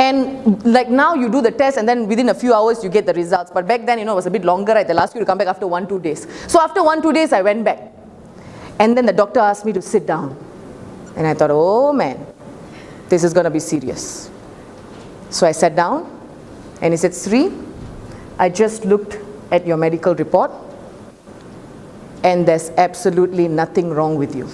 And like now you do the test and then within a few hours you get the results. But back then, it was a bit longer, right? They'll ask you to come back after 1-2 days. So after 1-2 days, I went back. And then the doctor asked me to sit down. And I thought, oh man, this is going to be serious. So I sat down and he said, Sri, I just looked at your medical report and there's absolutely nothing wrong with you.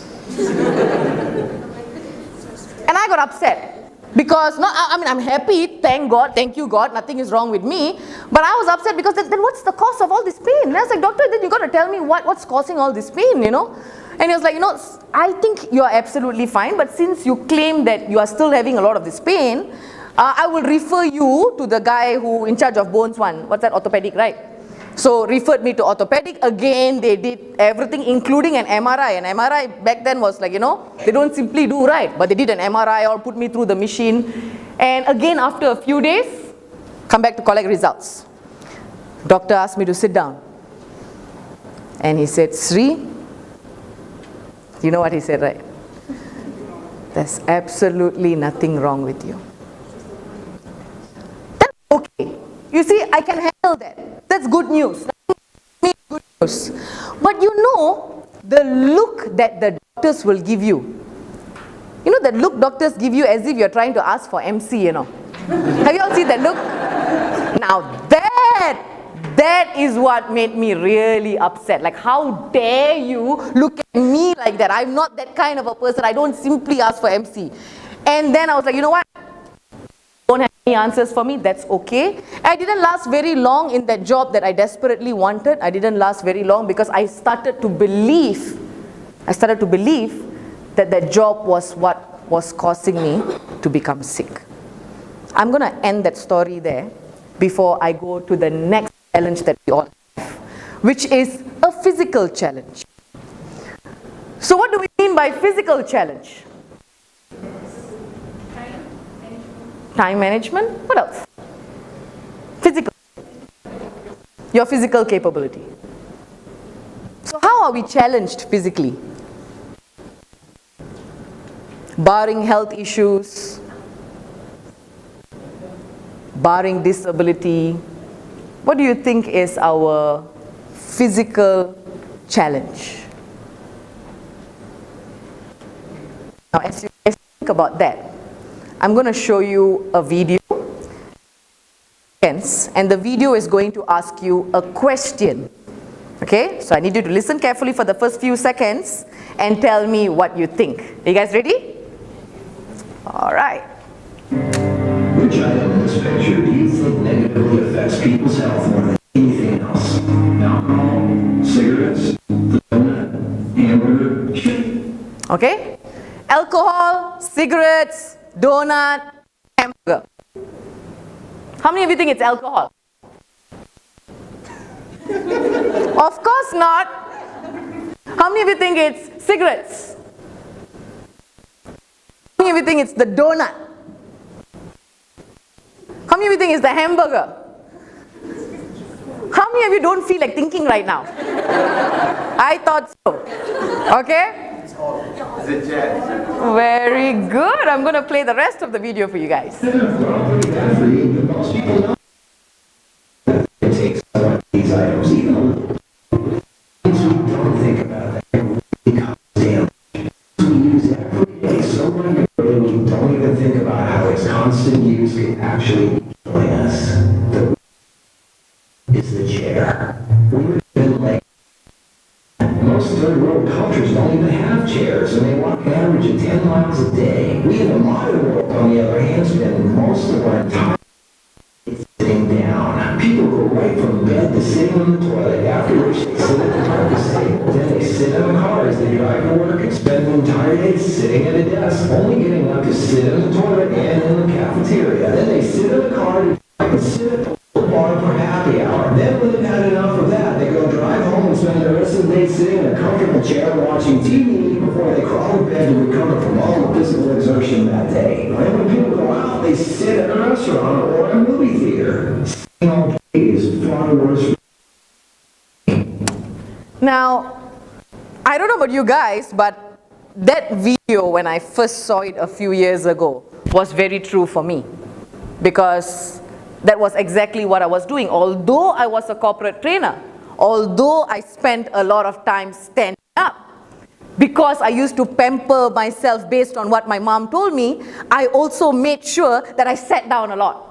And I got upset. Because, I'm happy, thank God, thank you God, nothing is wrong with me. But I was upset because then what's the cause of all this pain? And I was like, doctor, then you got to tell me what's causing all this pain, And he was like, I think you are absolutely fine, but since you claim that you are still having a lot of this pain, I will refer you to the guy who in charge of bones one. What's that, orthopedic, right? So referred me to orthopedic. Again, they did everything, including an MRI. An MRI back then was like, they don't simply do right, but they did an MRI or put me through the machine. And again, after a few days, come back to collect results. Doctor asked me to sit down. And he said, Sri, you know what he said, right? There's absolutely nothing wrong with you. That's okay. You see, I can handle that. That's good news. Good news. But the look that the doctors will give you. That look doctors give you as if you're trying to ask for MC, Have you all seen that look? Now that is what made me really upset. Like, how dare you look at me like that? I'm not that kind of a person. I don't simply ask for MC. And then I was like, you know what? Don't have any answers for me, that's okay. I didn't last very long in that job that I desperately wanted. I didn't last very long because I started to believe that that job was what was causing me to become sick. I'm going to end that story there before I go to the next challenge that we all have, which is a physical challenge. So what do we mean by physical challenge? Time management. What else? Physical. Your physical capability. So how are we challenged physically? Barring health issues, barring disability, what do you think is our physical challenge? Now, as you guys think about that, I'm going to show you a video, and the video is going to ask you a question. Okay, so I need you to listen carefully for the first few seconds and tell me what you think. Are you guys ready? All right. Which item in this picture do you think negatively affects people's health more than anything else? Alcohol, cigarettes, donut, hamburger, shit. Okay. Alcohol, cigarettes, donut, hamburger. How many of you think it's alcohol? Of course not. How many of you think it's cigarettes? How many of you think it's the donut? How many of you think it's the hamburger? How many of you don't feel like thinking right now? I thought so. Okay? Very good. I'm going to play the rest of the video for you guys. It takes some of these items, even a little. Things we don't think about that really cause damage. We use every day so regularly we don't even think about how its constant use can actually be killing us. The is the chair. We've been like most third world cultures don't even have chairs, and they walk an average of 10 miles a day. We in the modern world, on the other hand, spend most of our entire sitting down. People go right from bed to sitting on the toilet, after which they sit at the breakfast table. Then they sit in the car as they drive to work and spend the entire day sitting at a desk, only getting up to sit in the toilet and in the cafeteria. Then they sit in the car and sit at the bar for happy hour. Then when they've had enough of that, they go drive home and spend the rest of the day sitting in a comfortable chair watching TV before they crawl to bed to recover from all the physical exertion that day. And when people go out, they sit at a restaurant or a movie theater. Sitting all day is far worse. Now, I don't know about you guys, but that video, when I first saw it a few years ago, was very true for me. because that was exactly what I was doing. Although I was a corporate trainer, although I spent a lot of time standing up, because I used to pamper myself based on what my mom told me, I also made sure that I sat down a lot.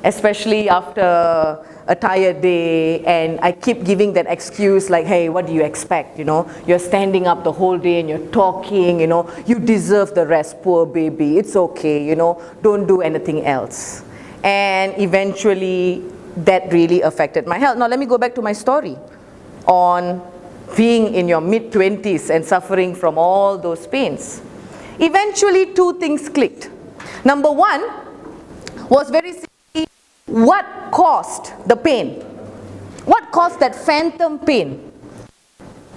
Especially after a tired day, and I keep giving that excuse like, hey, what do you expect, you're standing up the whole day and you're talking, you deserve the rest, poor baby, it's okay, don't do anything else. And eventually that really affected my health. Now let me go back to my story on being in your mid-20s and suffering from all those pains. Eventually 2 things clicked. Number 1 was very simply, what caused the pain? What caused that phantom pain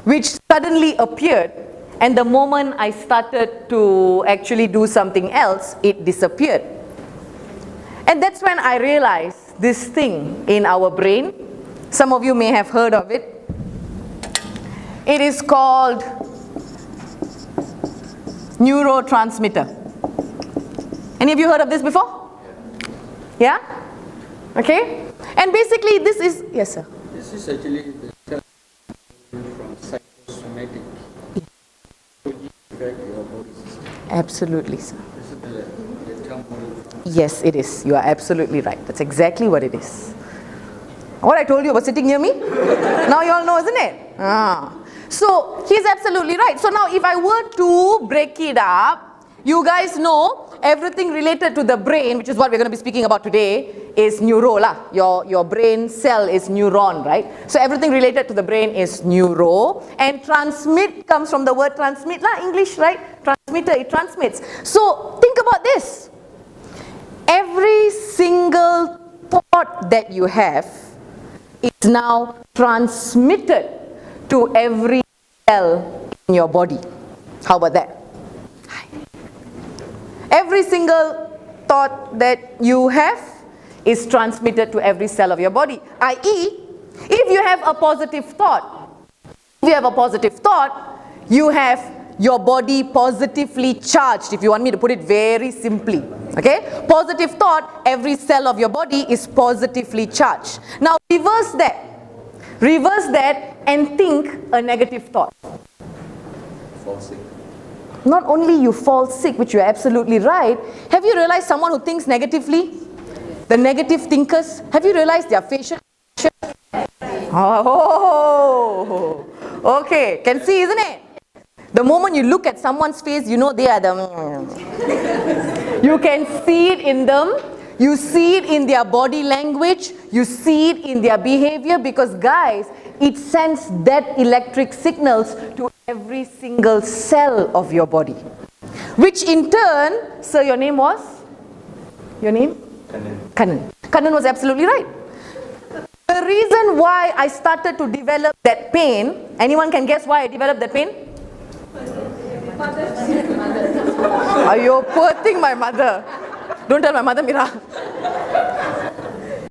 which suddenly appeared, and the moment I started to actually do something else, it disappeared? And that's when I realized this thing in our brain. Some of you may have heard of it. It is called neurotransmitter. Any of you heard of this before? Yeah? Okay? And basically this is, yes sir. This is actually the term from psychosomatic. To affect your body system. Absolutely, sir. This is the term from. Yes, it is. You are absolutely right. That's exactly what it is. What I told you about sitting near me? Now you all know, isn't it? So he's absolutely right. So now if I were to break it up, you guys know everything related to the brain, which is what we're going to be speaking about today, is neuro. Your brain cell is neuron, right? So everything related to the brain is neuro. And transmit comes from the word transmit, English, right? Transmitter, it transmits. So think about this. Every single thought that you have is now transmitted to every cell in your body. How about that? Every single thought that you have is transmitted to every cell of your body. I.e., if you have a positive thought, you have your body positively charged, if you want me to put it very simply. Okay? Positive thought, every cell of your body is positively charged. Now reverse that and think a negative thought. Fall sick. Not only you fall sick, which you're absolutely right, have you realized someone who thinks negatively? The negative thinkers, have you realized their facial expression? Oh, okay, can see, isn't it? The moment you look at someone's face, you know they are the... You can see it in them, you see it in their body language, you see it in their behavior, because guys, it sends that electric signals to every single cell of your body. Which in turn, sir, your name was? Your name? Kanan. Kanan was absolutely right. The reason why I started to develop that pain, anyone can guess why I developed that pain? Are you poor thing, my mother? Don't tell my mother, Mira.